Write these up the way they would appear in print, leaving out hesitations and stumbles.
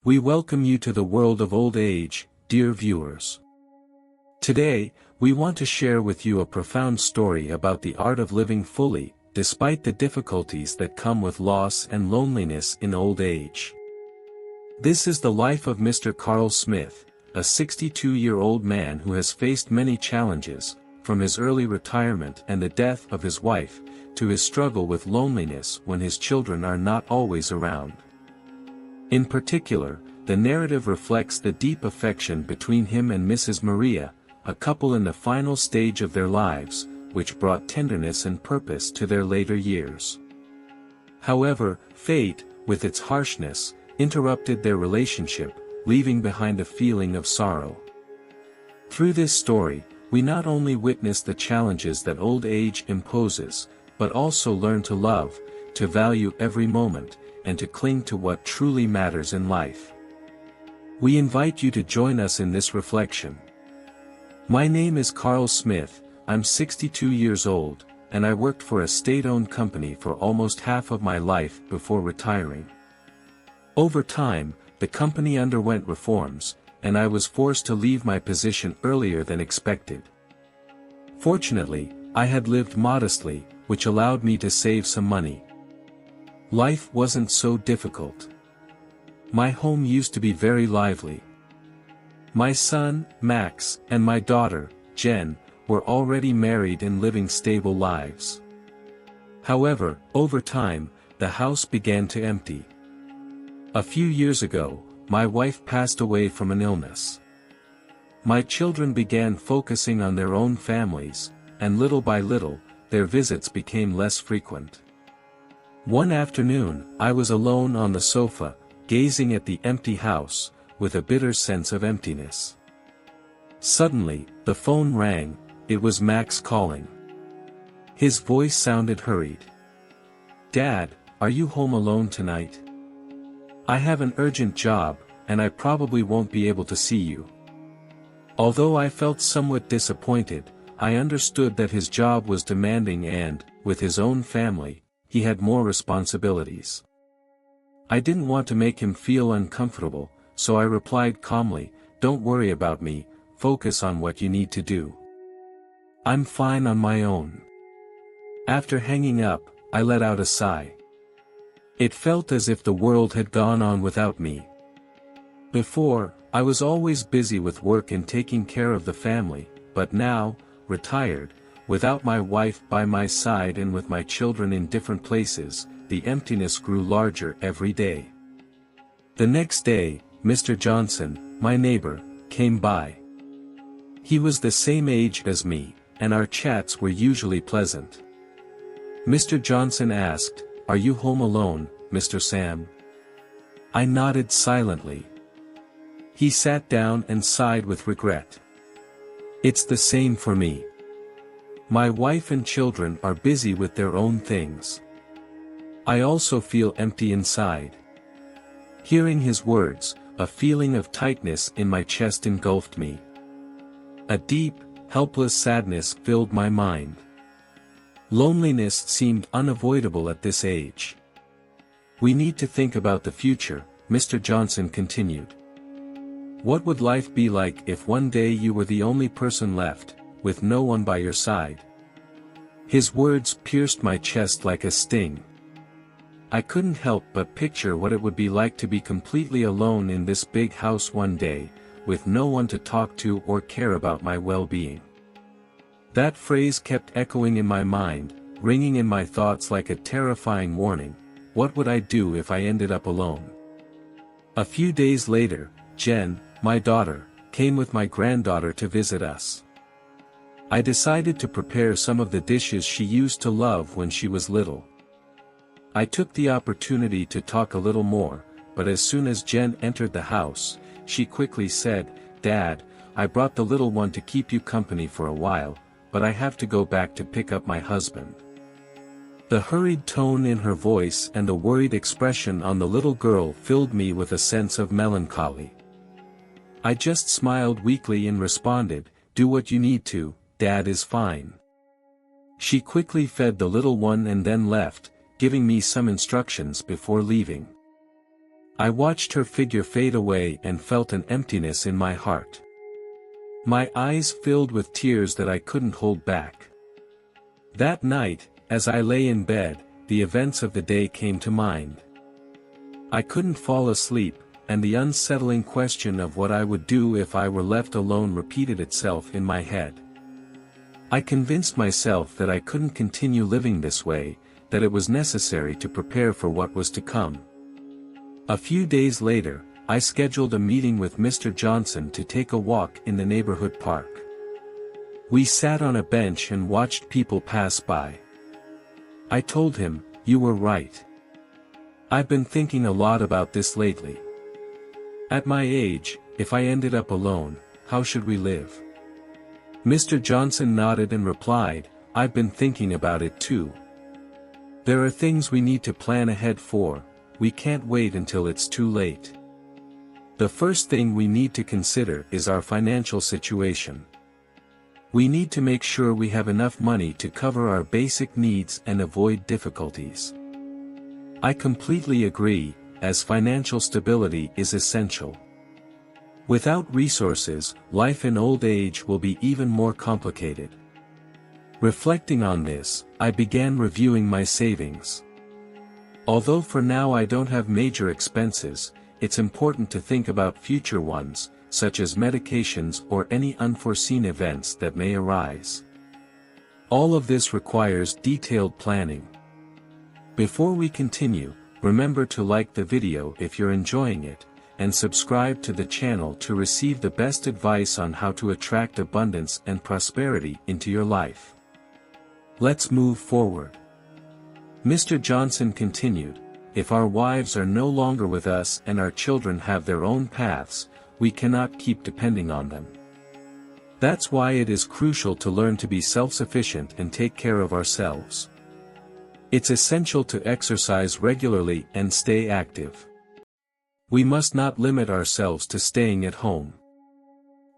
We welcome you to the world of old age, dear viewers. Today, we want to share with you a profound story about the art of living fully, despite the difficulties that come with loss and loneliness in old age. This is the life of Mr. Carl Smith, a 62-year-old man who has faced many challenges, from his early retirement and the death of his wife, to his struggle with loneliness when his children are not always around. In particular, the narrative reflects the deep affection between him and Mrs. Maria, a couple in the final stage of their lives, which brought tenderness and purpose to their later years. However, fate, with its harshness, interrupted their relationship, leaving behind a feeling of sorrow. Through this story, we not only witness the challenges that old age imposes, but also learn to love, to value every moment, and to cling to what truly matters in life. We invite you to join us in this reflection. My name is Carl Smith, I'm 62 years old, and I worked for a state-owned company for almost half of my life before retiring. Over time, the company underwent reforms, and I was forced to leave my position earlier than expected. Fortunately, I had lived modestly, which allowed me to save some money. Life wasn't so difficult. My home used to be very lively. My son, Max, and my daughter, Jen, were already married and living stable lives. However, over time, the house began to empty. A few years ago, my wife passed away from an illness. My children began focusing on their own families, and little by little, their visits became less frequent. One afternoon, I was alone on the sofa, gazing at the empty house, with a bitter sense of emptiness. Suddenly, the phone rang. It was Max calling. His voice sounded hurried. "Dad, are you home alone tonight? I have an urgent job, and I probably won't be able to see you." Although I felt somewhat disappointed, I understood that his job was demanding and, with his own family, he had more responsibilities. I didn't want to make him feel uncomfortable, so I replied calmly, "Don't worry about me, focus on what you need to do. I'm fine on my own." After hanging up, I let out a sigh. It felt as if the world had gone on without me. Before, I was always busy with work and taking care of the family, but now, retired, without my wife by my side and with my children in different places, the emptiness grew larger every day. The next day, Mr. Johnson, my neighbor, came by. He was the same age as me, and our chats were usually pleasant. Mr. Johnson asked, "Are you home alone, Mr. Sam?" I nodded silently. He sat down and sighed with regret. "It's the same for me. My wife and children are busy with their own things. I also feel empty inside." Hearing his words, a feeling of tightness in my chest engulfed me. A deep, helpless sadness filled my mind. Loneliness seemed unavoidable at this age. "We need to think about the future," Mr. Johnson continued. "What would life be like if one day you were the only person left, with no one by your side?" His words pierced my chest like a sting. I couldn't help but picture what it would be like to be completely alone in this big house one day, with no one to talk to or care about my well-being. That phrase kept echoing in my mind, ringing in my thoughts like a terrifying warning. What would I do if I ended up alone? A few days later, Jen, my daughter, came with my granddaughter to visit us. I decided to prepare some of the dishes she used to love when she was little. I took the opportunity to talk a little more, but as soon as Jen entered the house, she quickly said, "Dad, I brought the little one to keep you company for a while, but I have to go back to pick up my husband." The hurried tone in her voice and the worried expression on the little girl filled me with a sense of melancholy. I just smiled weakly and responded, "Do what you need to, Dad is fine." She quickly fed the little one and then left, giving me some instructions before leaving. I watched her figure fade away and felt an emptiness in my heart. My eyes filled with tears that I couldn't hold back. That night, as I lay in bed, the events of the day came to mind. I couldn't fall asleep, and the unsettling question of what I would do if I were left alone repeated itself in my head. I convinced myself that I couldn't continue living this way, that it was necessary to prepare for what was to come. A few days later, I scheduled a meeting with Mr. Johnson to take a walk in the neighborhood park. We sat on a bench and watched people pass by. I told him, "You were right. I've been thinking a lot about this lately. At my age, if I ended up alone, how should we live?" Mr. Johnson nodded and replied, "I've been thinking about it too. There are things we need to plan ahead for, we can't wait until it's too late. The first thing we need to consider is our financial situation. We need to make sure we have enough money to cover our basic needs and avoid difficulties." I completely agree, as financial stability is essential. Without resources, life in old age will be even more complicated. Reflecting on this, I began reviewing my savings. Although for now I don't have major expenses, it's important to think about future ones, such as medications or any unforeseen events that may arise. All of this requires detailed planning. Before we continue, remember to like the video if you're enjoying it, and subscribe to the channel to receive the best advice on how to attract abundance and prosperity into your life. Let's move forward. Mr. Johnson continued, "If our wives are no longer with us and our children have their own paths, we cannot keep depending on them. That's why it is crucial to learn to be self-sufficient and take care of ourselves. It's essential to exercise regularly and stay active. We must not limit ourselves to staying at home."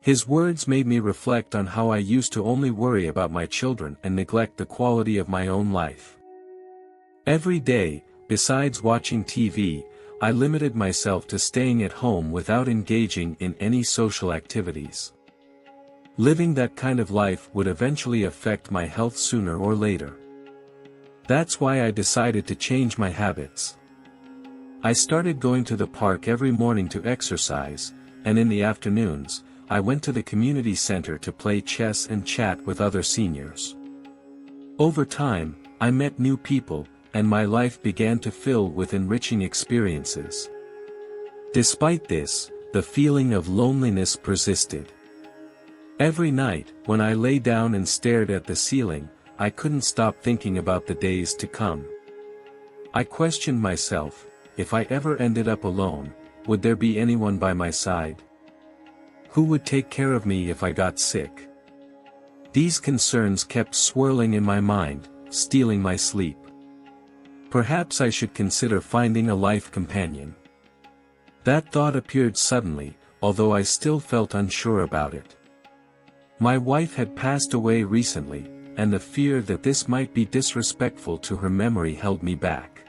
His words made me reflect on how I used to only worry about my children and neglect the quality of my own life. Every day, besides watching TV, I limited myself to staying at home without engaging in any social activities. Living that kind of life would eventually affect my health sooner or later. That's why I decided to change my habits. I started going to the park every morning to exercise, and in the afternoons, I went to the community center to play chess and chat with other seniors. Over time, I met new people, and my life began to fill with enriching experiences. Despite this, the feeling of loneliness persisted. Every night, when I lay down and stared at the ceiling, I couldn't stop thinking about the days to come. I questioned myself, if I ever ended up alone, would there be anyone by my side? Who would take care of me if I got sick? These concerns kept swirling in my mind, stealing my sleep. Perhaps I should consider finding a life companion. That thought appeared suddenly, although I still felt unsure about it. My wife had passed away recently, and the fear that this might be disrespectful to her memory held me back.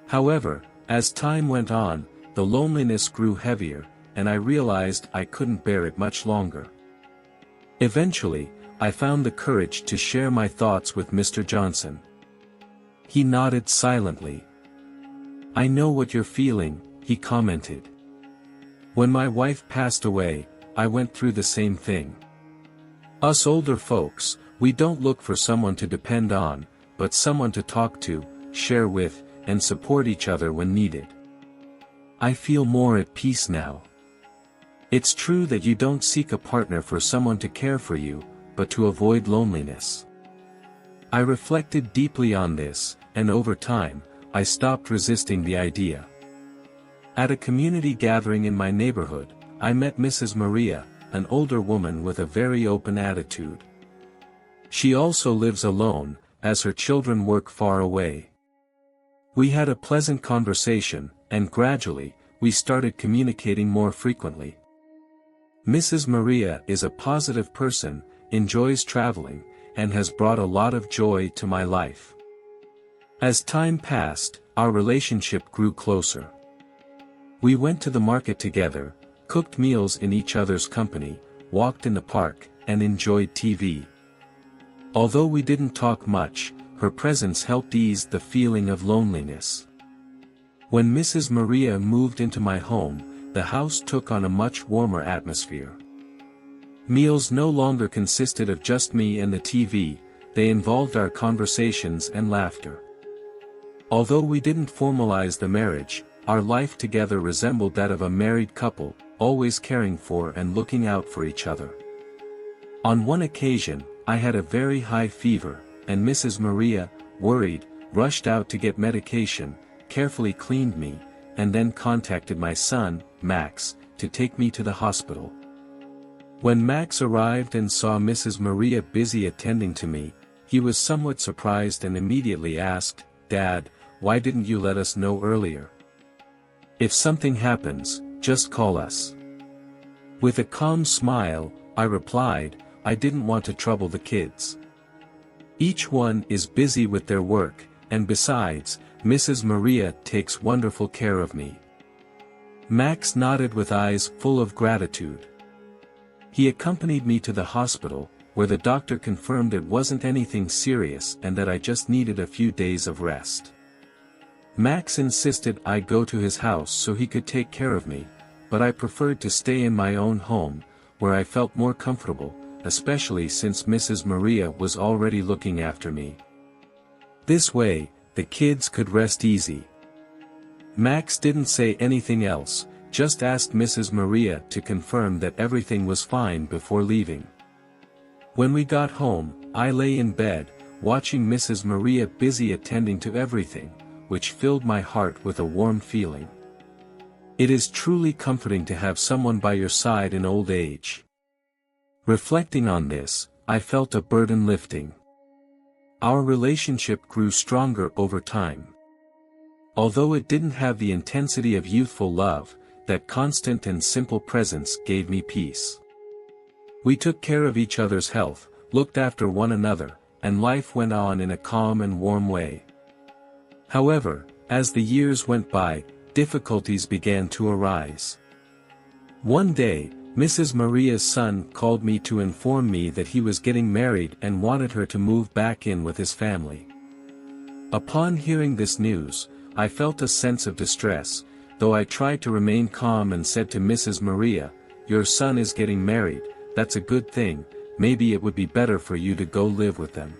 However, as time went on, the loneliness grew heavier, and I realized I couldn't bear it much longer. Eventually, I found the courage to share my thoughts with Mr. Johnson. He nodded silently. "I know what you're feeling," he commented. "When my wife passed away, I went through the same thing. Us older folks, we don't look for someone to depend on, but someone to talk to, share with, and support each other when needed. I feel more at peace now. It's true that you don't seek a partner for someone to care for you, but to avoid loneliness." I reflected deeply on this, and over time, I stopped resisting the idea. At a community gathering in my neighborhood, I met Mrs. Maria, an older woman with a very open attitude. She also lives alone, as her children work far away. We had a pleasant conversation, and gradually, we started communicating more frequently. Mrs. Maria is a positive person, enjoys traveling, and has brought a lot of joy to my life. As time passed, our relationship grew closer. We went to the market together, cooked meals in each other's company, walked in the park, and enjoyed TV. Although we didn't talk much, her presence helped ease the feeling of loneliness. When Mrs. Maria moved into my home, the house took on a much warmer atmosphere. Meals no longer consisted of just me and the TV, they involved our conversations and laughter. Although we didn't formalize the marriage, our life together resembled that of a married couple, always caring for and looking out for each other. On one occasion, I had a very high fever, and Mrs. Maria, worried, rushed out to get medication, carefully cleaned me, and then contacted my son, Max, to take me to the hospital. When Max arrived and saw Mrs. Maria busy attending to me, he was somewhat surprised and immediately asked, "Dad, why didn't you let us know earlier? If something happens, just call us." With a calm smile, I replied, "I didn't want to trouble the kids. Each one is busy with their work, and besides, Mrs. Maria takes wonderful care of me." Max nodded with eyes full of gratitude. He accompanied me to the hospital, where the doctor confirmed it wasn't anything serious and that I just needed a few days of rest. Max insisted I go to his house so he could take care of me, but I preferred to stay in my own home, where I felt more comfortable, especially since Mrs. Maria was already looking after me. This way, the kids could rest easy. Max didn't say anything else, just asked Mrs. Maria to confirm that everything was fine before leaving. When we got home, I lay in bed, watching Mrs. Maria busy attending to everything, which filled my heart with a warm feeling. It is truly comforting to have someone by your side in old age. Reflecting on this, I felt a burden lifting. Our relationship grew stronger over time. Although it didn't have the intensity of youthful love, that constant and simple presence gave me peace. We took care of each other's health, looked after one another, and life went on in a calm and warm way. However, as the years went by, difficulties began to arise. One day, Mrs. Maria's son called me to inform me that he was getting married and wanted her to move back in with his family. Upon hearing this news, I felt a sense of distress, though I tried to remain calm and said to Mrs. Maria, "Your son is getting married, that's a good thing, maybe it would be better for you to go live with them."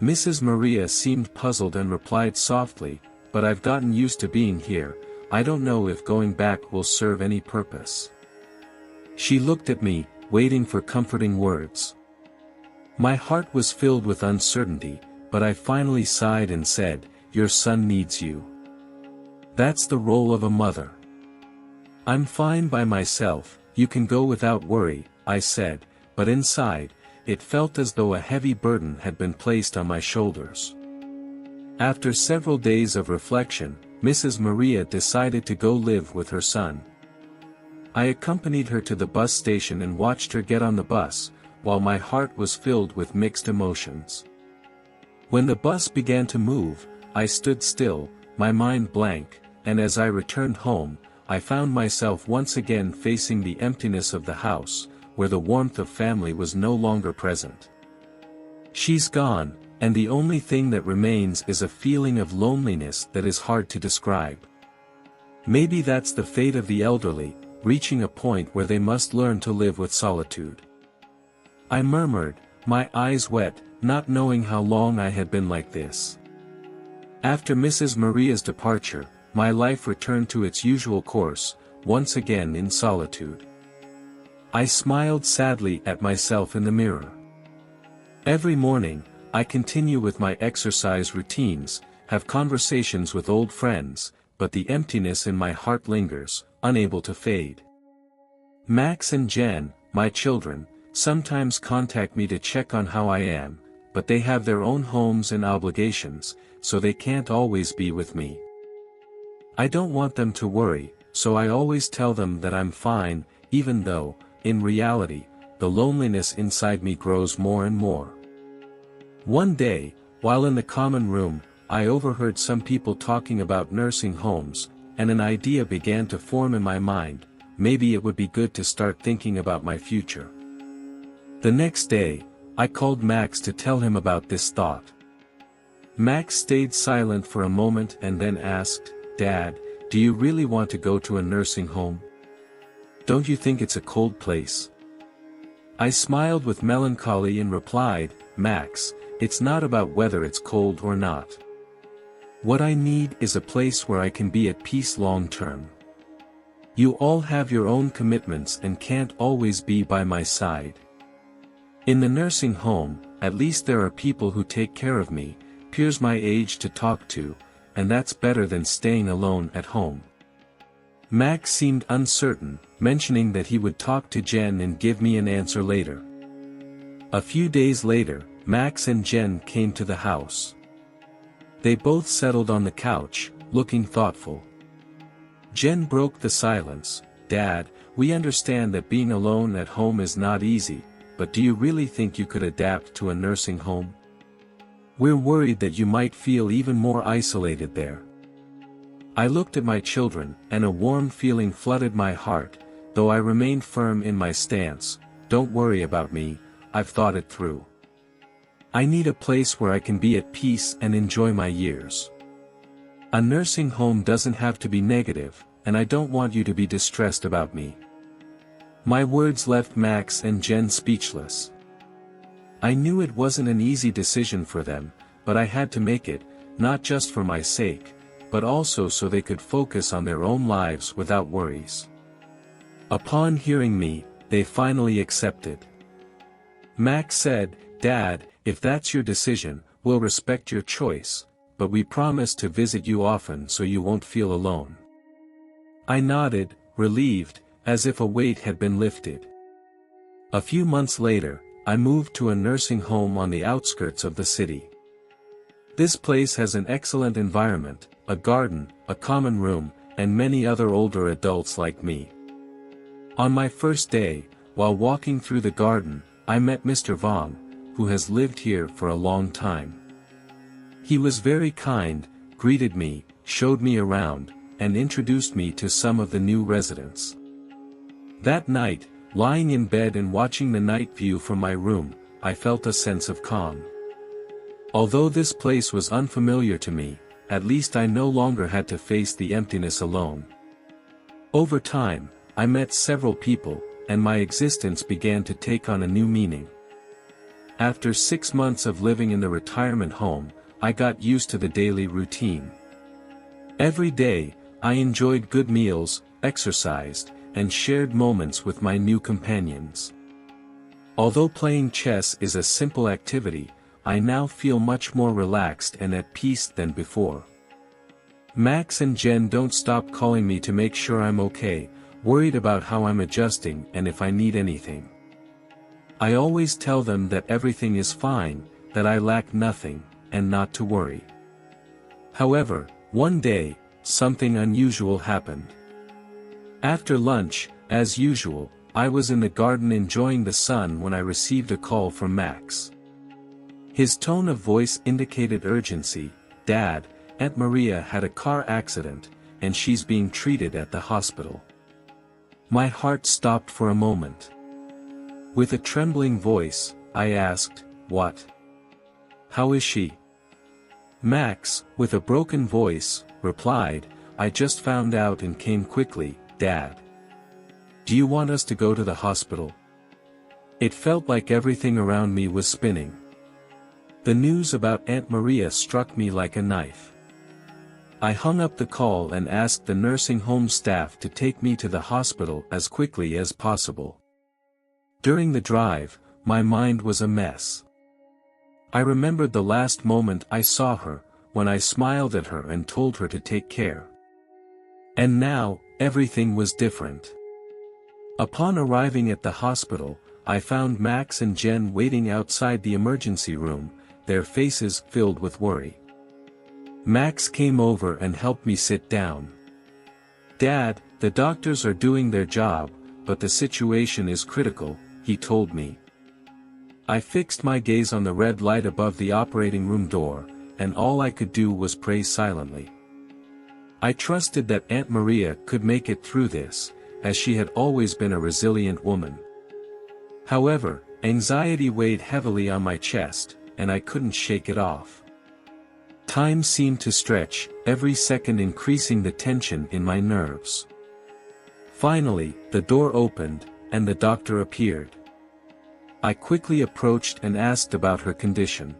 Mrs. Maria seemed puzzled and replied softly, "But I've gotten used to being here, I don't know if going back will serve any purpose." She looked at me, waiting for comforting words. My heart was filled with uncertainty, but I finally sighed and said, "Your son needs you. That's the role of a mother." "I'm fine by myself, you can go without worry," I said, but inside, it felt as though a heavy burden had been placed on my shoulders. After several days of reflection, Mrs. Maria decided to go live with her son. I accompanied her to the bus station and watched her get on the bus, while my heart was filled with mixed emotions. When the bus began to move, I stood still, my mind blank, and as I returned home, I found myself once again facing the emptiness of the house, where the warmth of family was no longer present. She's gone, and the only thing that remains is a feeling of loneliness that is hard to describe. Maybe that's the fate of the elderly, reaching a point where they must learn to live with solitude. I murmured, my eyes wet, not knowing how long I had been like this. After Mrs. Maria's departure, my life returned to its usual course, once again in solitude. I smiled sadly at myself in the mirror. Every morning, I continue with my exercise routines, have conversations with old friends, but the emptiness in my heart lingers, unable to fade. Max and Jen, my children, sometimes contact me to check on how I am, but they have their own homes and obligations, so they can't always be with me. I don't want them to worry, so I always tell them that I'm fine, even though, in reality, the loneliness inside me grows more and more. One day, while in the common room, I overheard some people talking about nursing homes, and an idea began to form in my mind: maybe it would be good to start thinking about my future. The next day, I called Max to tell him about this thought. Max stayed silent for a moment and then asked, "Dad, do you really want to go to a nursing home? Don't you think it's a cold place?" I smiled with melancholy and replied, "Max, it's not about whether it's cold or not. What I need is a place where I can be at peace long term. You all have your own commitments and can't always be by my side. In the nursing home, at least there are people who take care of me, peers my age to talk to, and that's better than staying alone at home." Max seemed uncertain, mentioning that he would talk to Jen and give me an answer later. A few days later, Max and Jen came to the house. They both settled on the couch, looking thoughtful. Jen broke the silence. "Dad, we understand that being alone at home is not easy, but do you really think you could adapt to a nursing home? We're worried that you might feel even more isolated there." I looked at my children, and a warm feeling flooded my heart, though I remained firm in my stance. "Don't worry about me, I've thought it through. I need a place where I can be at peace and enjoy my years. A nursing home doesn't have to be negative, and I don't want you to be distressed about me." My words left Max and Jen speechless. I knew it wasn't an easy decision for them, but I had to make it, not just for my sake, but also so they could focus on their own lives without worries. Upon hearing me, they finally accepted. Max said, "Dad, if that's your decision, we'll respect your choice, but we promise to visit you often so you won't feel alone." I nodded, relieved, as if a weight had been lifted. A few months later, I moved to a nursing home on the outskirts of the city. This place has an excellent environment, a garden, a common room, and many other older adults like me. On my first day, while walking through the garden, I met Mr. Vong, who has lived here for a long time. He was very kind, greeted me, showed me around, and introduced me to some of the new residents. That night, lying in bed and watching the night view from my room, I felt a sense of calm. Although this place was unfamiliar to me, at least I no longer had to face the emptiness alone. Over time, I met several people, and my existence began to take on a new meaning. After 6 months of living in the retirement home, I got used to the daily routine. Every day, I enjoyed good meals, exercised, and shared moments with my new companions. Although playing chess is a simple activity, I now feel much more relaxed and at peace than before. Max and Jen don't stop calling me to make sure I'm okay, worried about how I'm adjusting and if I need anything. I always tell them that everything is fine, that I lack nothing, and not to worry. However, one day, something unusual happened. After lunch, as usual, I was in the garden enjoying the sun when I received a call from Max. His tone of voice indicated urgency. "Dad, Aunt Maria had a car accident, and she's being treated at the hospital." My heart stopped for a moment. With a trembling voice, I asked, "What? How is she?" Max, with a broken voice, replied, "I just found out and came quickly, Dad. Do you want us to go to the hospital?" It felt like everything around me was spinning. The news about Aunt Maria struck me like a knife. I hung up the call and asked the nursing home staff to take me to the hospital as quickly as possible. During the drive, my mind was a mess. I remembered the last moment I saw her, when I smiled at her and told her to take care. And now, everything was different. Upon arriving at the hospital, I found Max and Jen waiting outside the emergency room, their faces filled with worry. Max came over and helped me sit down. "Dad, the doctors are doing their job, but the situation is critical," he told me. I fixed my gaze on the red light above the operating room door, and all I could do was pray silently. I trusted that Aunt Maria could make it through this, as she had always been a resilient woman. However, anxiety weighed heavily on my chest, and I couldn't shake it off. Time seemed to stretch, every second increasing the tension in my nerves. Finally, the door opened, and the doctor appeared. I quickly approached and asked about her condition.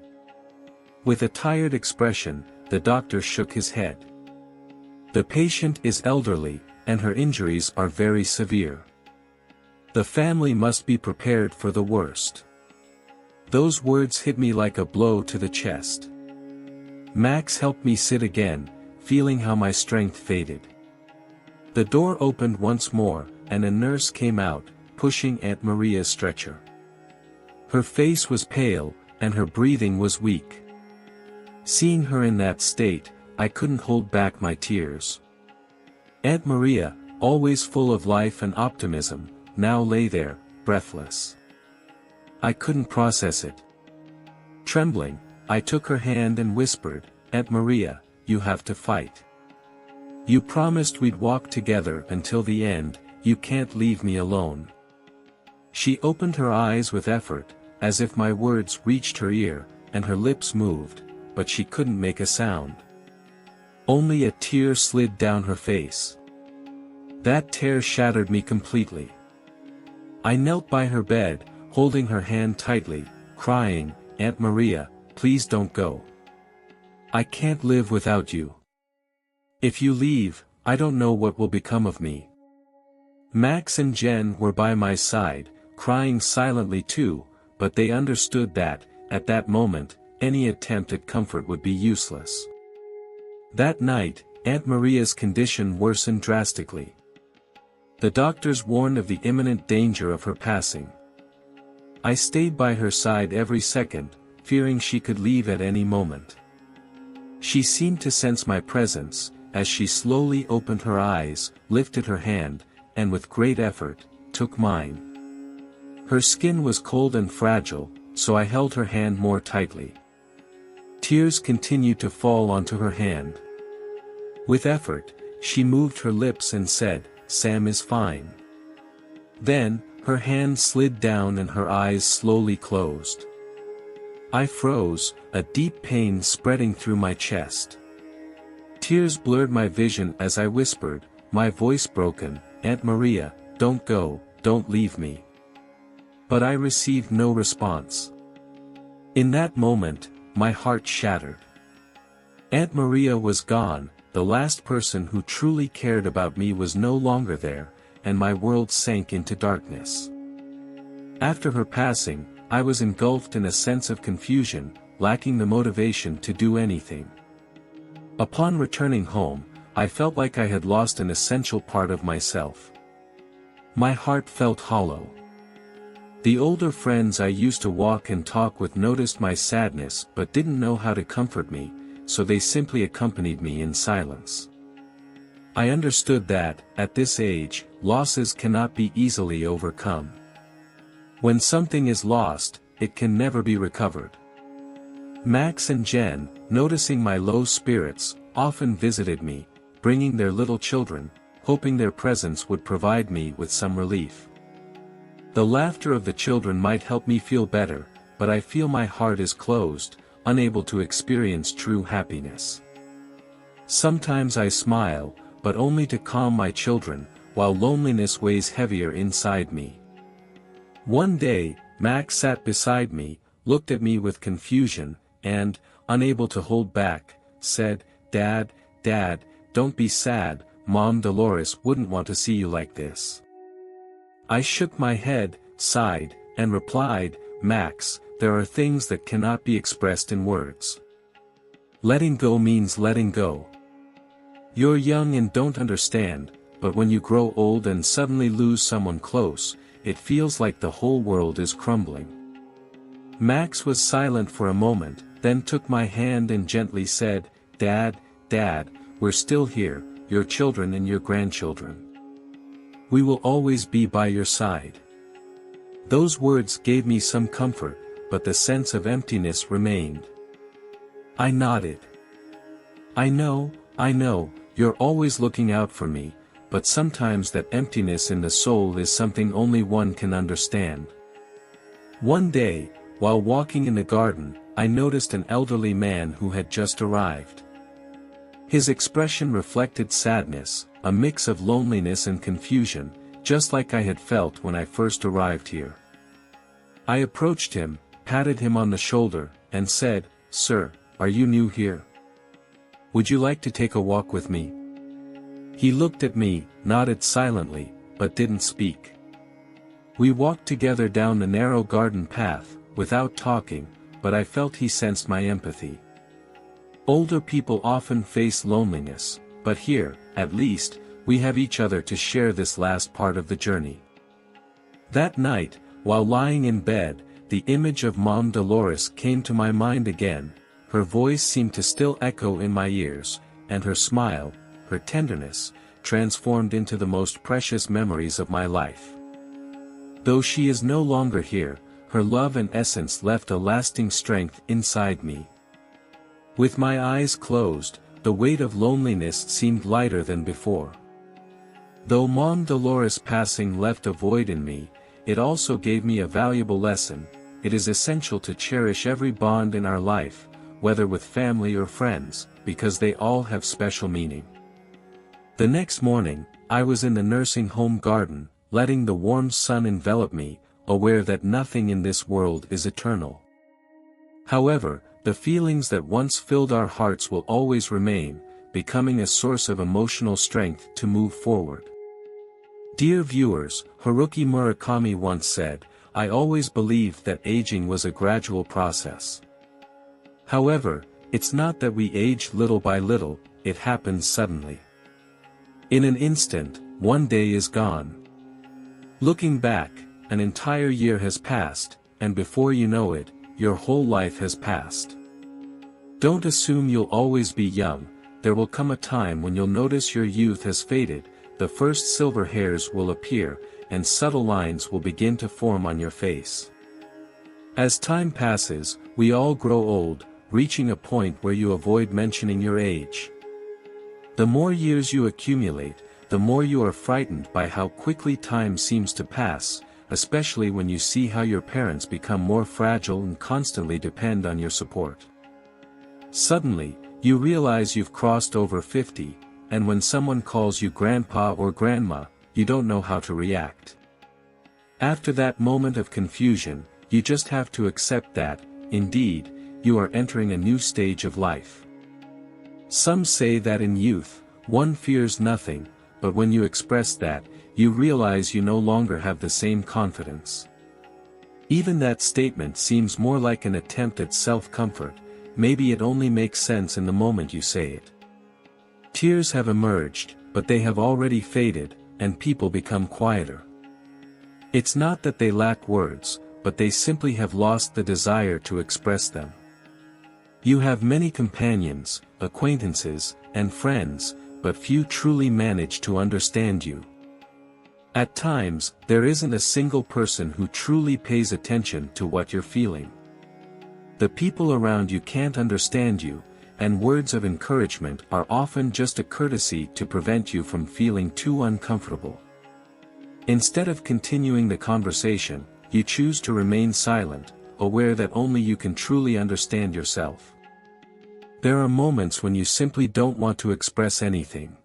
With a tired expression, the doctor shook his head. The patient is elderly, and her injuries are very severe. The family must be prepared for the worst. Those words hit me like a blow to the chest. Max helped me sit again, feeling how my strength faded. The door opened once more, and a nurse came out, pushing Aunt Maria's stretcher. Her face was pale, and her breathing was weak. Seeing her in that state, I couldn't hold back my tears. Aunt Maria, always full of life and optimism, now lay there, breathless. I couldn't process it. Trembling, I took her hand and whispered, "Aunt Maria, you have to fight. You promised we'd walk together until the end, you can't leave me alone." She opened her eyes with effort, as if my words reached her ear, and her lips moved, but she couldn't make a sound. Only a tear slid down her face. That tear shattered me completely. I knelt by her bed, holding her hand tightly, crying, "Aunt Maria, please don't go. I can't live without you. If you leave, I don't know what will become of me." Max and Jen were by my side, crying silently too, but they understood that, at that moment, any attempt at comfort would be useless. That night, Aunt Maria's condition worsened drastically. The doctors warned of the imminent danger of her passing. I stayed by her side every second, fearing she could leave at any moment. She seemed to sense my presence, as she slowly opened her eyes, lifted her hand, and with great effort, took mine. Her skin was cold and fragile, so I held her hand more tightly. Tears continued to fall onto her hand. With effort, she moved her lips and said, "Sam is fine." Then, her hand slid down and her eyes slowly closed. I froze, a deep pain spreading through my chest. Tears blurred my vision as I whispered, my voice broken, "Aunt Maria, don't go, don't leave me." But I received no response. In that moment, my heart shattered. Aunt Maria was gone, the last person who truly cared about me was no longer there, and my world sank into darkness. After her passing, I was engulfed in a sense of confusion, lacking the motivation to do anything. Upon returning home, I felt like I had lost an essential part of myself. My heart felt hollow. The older friends I used to walk and talk with noticed my sadness but didn't know how to comfort me, so they simply accompanied me in silence. I understood that, at this age, losses cannot be easily overcome. When something is lost, it can never be recovered. Max and Jen, noticing my low spirits, often visited me, bringing their little children, hoping their presence would provide me with some relief. The laughter of the children might help me feel better, but I feel my heart is closed, unable to experience true happiness. Sometimes I smile, but only to calm my children, while loneliness weighs heavier inside me. One day, Max sat beside me, looked at me with confusion, and, unable to hold back, said, Dad, don't be sad, Mom Dolores wouldn't want to see you like this." I shook my head, sighed, and replied, "Max, there are things that cannot be expressed in words. Letting go means letting go. You're young and don't understand, but when you grow old and suddenly lose someone close, it feels like the whole world is crumbling." Max was silent for a moment, then took my hand and gently said, Dad, we're still here, your children and your grandchildren. We will always be by your side." Those words gave me some comfort, but the sense of emptiness remained. I nodded. I know, you're always looking out for me, but sometimes that emptiness in the soul is something only one can understand. One day, while walking in the garden, I noticed an elderly man who had just arrived. His expression reflected sadness, a mix of loneliness and confusion, just like I had felt when I first arrived here. I approached him, patted him on the shoulder, and said, "Sir, are you new here? Would you like to take a walk with me?" He looked at me, nodded silently, but didn't speak. We walked together down the narrow garden path, without talking, but I felt he sensed my empathy. Older people often face loneliness, but here, at least, we have each other to share this last part of the journey. That night, while lying in bed, the image of Mom Dolores came to my mind again. Her voice seemed to still echo in my ears, and her smile, her tenderness, transformed into the most precious memories of my life. Though she is no longer here, her love and essence left a lasting strength inside me. With my eyes closed, the weight of loneliness seemed lighter than before. Though Mom Dolores' passing left a void in me, it also gave me a valuable lesson. It is essential to cherish every bond in our life, whether with family or friends, because they all have special meaning. The next morning, I was in the nursing home garden, letting the warm sun envelop me, aware that nothing in this world is eternal. However, the feelings that once filled our hearts will always remain, becoming a source of emotional strength to move forward. Dear viewers, Haruki Murakami once said, "I always believed that aging was a gradual process. However, it's not that we age little by little, it happens suddenly. In an instant, one day is gone. Looking back, an entire year has passed, and before you know it, your whole life has passed. Don't assume you'll always be young. There will come a time when you'll notice your youth has faded, the first silver hairs will appear, and subtle lines will begin to form on your face. As time passes, we all grow old, reaching a point where you avoid mentioning your age. The more years you accumulate, the more you are frightened by how quickly time seems to pass, especially when you see how your parents become more fragile and constantly depend on your support. Suddenly, you realize you've crossed over 50, and when someone calls you grandpa or grandma, you don't know how to react. After that moment of confusion, you just have to accept that, indeed, you are entering a new stage of life. Some say that in youth, one fears nothing, but when you express that, you realize you no longer have the same confidence. Even that statement seems more like an attempt at self-comfort. Maybe it only makes sense in the moment you say it. Tears have emerged, but they have already faded, and people become quieter. It's not that they lack words, but they simply have lost the desire to express them. You have many companions, acquaintances, and friends, but few truly manage to understand you. At times, there isn't a single person who truly pays attention to what you're feeling. The people around you can't understand you, and words of encouragement are often just a courtesy to prevent you from feeling too uncomfortable. Instead of continuing the conversation, you choose to remain silent, aware that only you can truly understand yourself. There are moments when you simply don't want to express anything.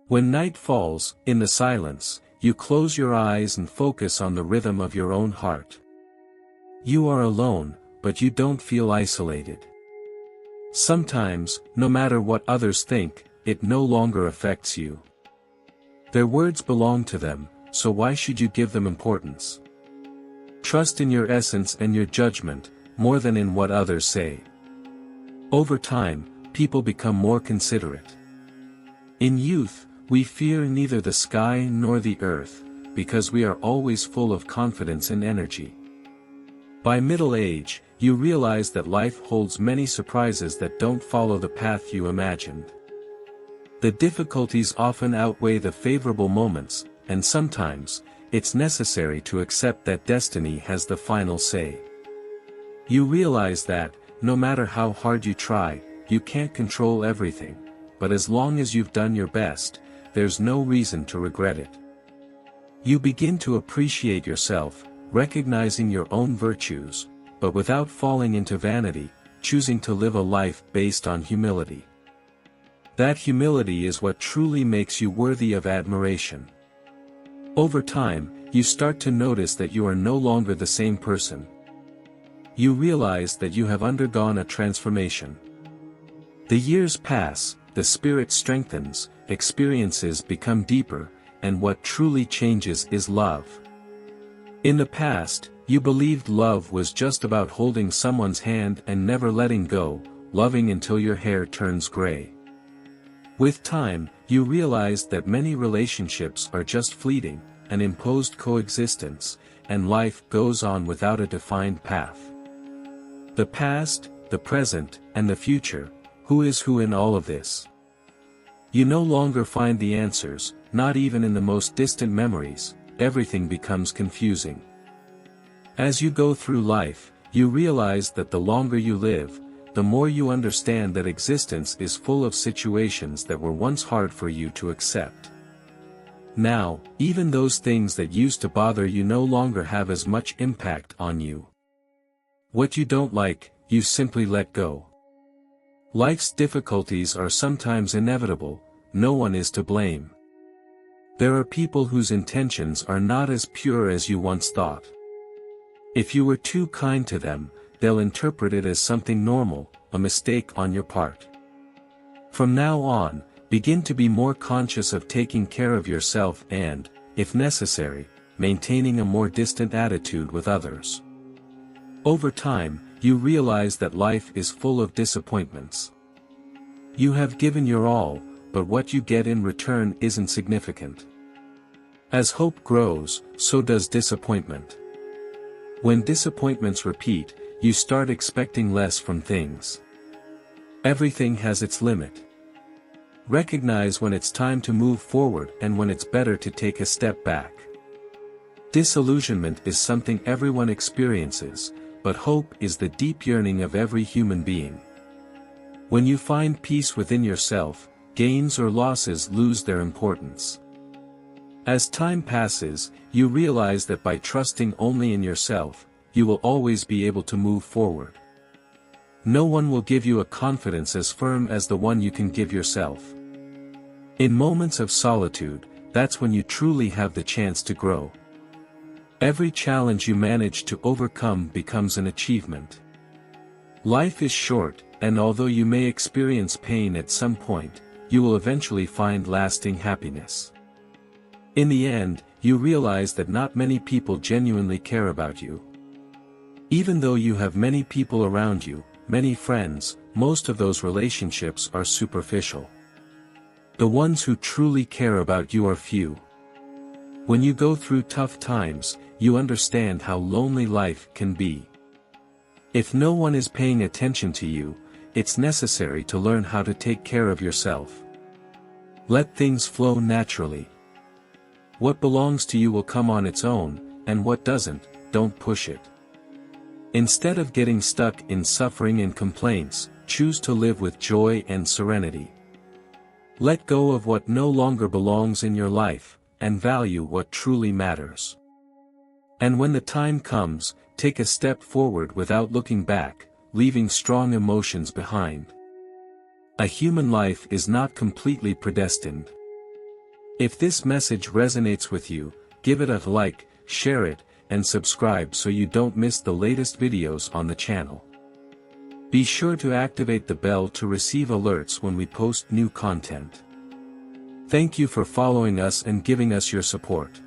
When night falls, in the silence, you close your eyes and focus on the rhythm of your own heart. You are alone, but you don't feel isolated. Sometimes, no matter what others think, it no longer affects you. Their words belong to them, so why should you give them importance? Trust in your essence and your judgment, more than in what others say. Over time, people become more considerate. In youth, we fear neither the sky nor the earth, because we are always full of confidence and energy. By middle age, you realize that life holds many surprises that don't follow the path you imagined. The difficulties often outweigh the favorable moments, and sometimes, it's necessary to accept that destiny has the final say. You realize that, no matter how hard you try, you can't control everything, but as long as you've done your best, there's no reason to regret it. You begin to appreciate yourself, recognizing your own virtues, but without falling into vanity, choosing to live a life based on humility. That humility is what truly makes you worthy of admiration. Over time, you start to notice that you are no longer the same person. You realize that you have undergone a transformation. The years pass, the spirit strengthens, experiences become deeper, and what truly changes is love. In the past, you believed love was just about holding someone's hand and never letting go, loving until your hair turns gray. With time, you realized that many relationships are just fleeting, an imposed coexistence, and life goes on without a defined path. The past, the present, and the future, who is who in all of this? You no longer find the answers, not even in the most distant memories. Everything becomes confusing. As you go through life, you realize that the longer you live, the more you understand that existence is full of situations that were once hard for you to accept. Now, even those things that used to bother you no longer have as much impact on you. What you don't like, you simply let go. Life's difficulties are sometimes inevitable, no one is to blame. There are people whose intentions are not as pure as you once thought. If you were too kind to them, they'll interpret it as something normal, a mistake on your part. From now on, begin to be more conscious of taking care of yourself and, if necessary, maintaining a more distant attitude with others. Over time, you realize that life is full of disappointments. You have given your all, but what you get in return isn't significant. As hope grows, so does disappointment. When disappointments repeat, you start expecting less from things. Everything has its limit. Recognize when it's time to move forward and when it's better to take a step back. Disillusionment is something everyone experiences, but hope is the deep yearning of every human being. When you find peace within yourself, gains or losses lose their importance. As time passes, you realize that by trusting only in yourself, you will always be able to move forward. No one will give you a confidence as firm as the one you can give yourself. In moments of solitude, that's when you truly have the chance to grow. Every challenge you manage to overcome becomes an achievement. Life is short, and although you may experience pain at some point, you will eventually find lasting happiness. In the end, you realize that not many people genuinely care about you. Even though you have many people around you, many friends, most of those relationships are superficial. The ones who truly care about you are few. When you go through tough times, you understand how lonely life can be. If no one is paying attention to you, it's necessary to learn how to take care of yourself. Let things flow naturally. What belongs to you will come on its own, and what doesn't, don't push it. Instead of getting stuck in suffering and complaints, choose to live with joy and serenity. Let go of what no longer belongs in your life, and value what truly matters. And when the time comes, take a step forward without looking back, leaving strong emotions behind. A human life is not completely predestined. If this message resonates with you, give it a like, share it, and subscribe so you don't miss the latest videos on the channel. Be sure to activate the bell to receive alerts when we post new content. Thank you for following us and giving us your support.